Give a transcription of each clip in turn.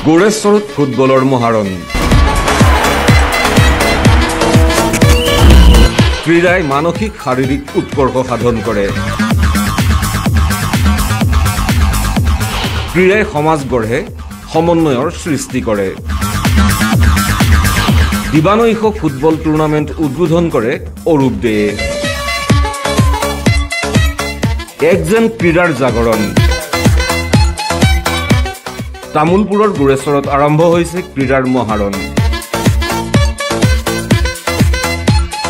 গোৰেশ্বৰত ফুটবলৰ মহাৰণ ক্ৰীড়াই মানসিক শাৰীৰিক উৎকৰ্ষ সাধন কৰে ক্ৰীড়াই সমাজ গঢ়ে সমন্বয়ৰ সৃষ্টি কৰে দিবানৈশ ফুটবল টুৰ্ণামেণ্ট উদ্বোধন কৰে অৰূপ দে এক যেন ক্ৰীড়াৰ জাগৰণ তামুলপুৰৰ গোৰেশ্বৰত আৰম্ভ হৈছে ক্ৰীড়াৰ মহাৰণ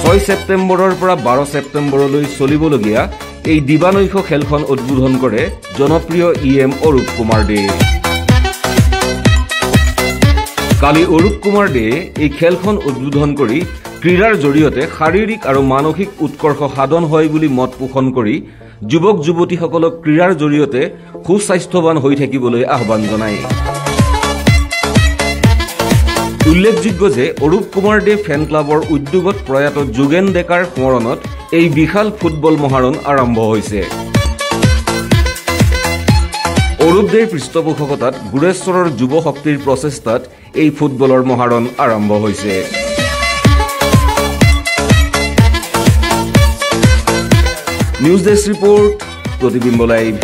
6 ছেপ্টেম্বৰৰ পৰা 12 ছেপ্টেম্বৰলৈ চলিবলগীয়া এই দিবানৈশ খেলখন উদ্বোধন কৰে জনপ্ৰিয় ইএম অৰূপ কুমাৰ দে কালি অৰূপ কুমাৰ দে এই খেলখন উদ্বোধন কৰি ক্ৰীড়াৰ জৰিয়তে শাৰীৰিক আৰু মানসিক উৎকৰ্ষ সাধন হয় বুলি মত পোষণ কৰি যুৱক যুৱতীসকলক ক্ৰীড়াৰ জৰিয়তে সুস্বাস্থ্যৱান হৈ থাকিবলৈ আহ্বান জনায় উল্লেখযোগ্য যে অৰূপ কুমাৰ দে ফেন ক্লাবৰ উদ্যোগত প্ৰয়াত যোগেন ডেকাৰ স্মৰণত এই বিশাল ফুটবল মহাৰণ আৰম্ভ হৈছে অৰূপ দেৰ পৃষ্ঠপোষকতাত গোৰেশ্বৰৰ যুৱ শক্তিৰ প্ৰচেষ্টাত এই ফুটবলৰ মহাৰণ আৰম্ভ হৈছে নিউজ ডেস্ক ৰিপোৰ্ট প্ৰতিবিম্ব লাইভ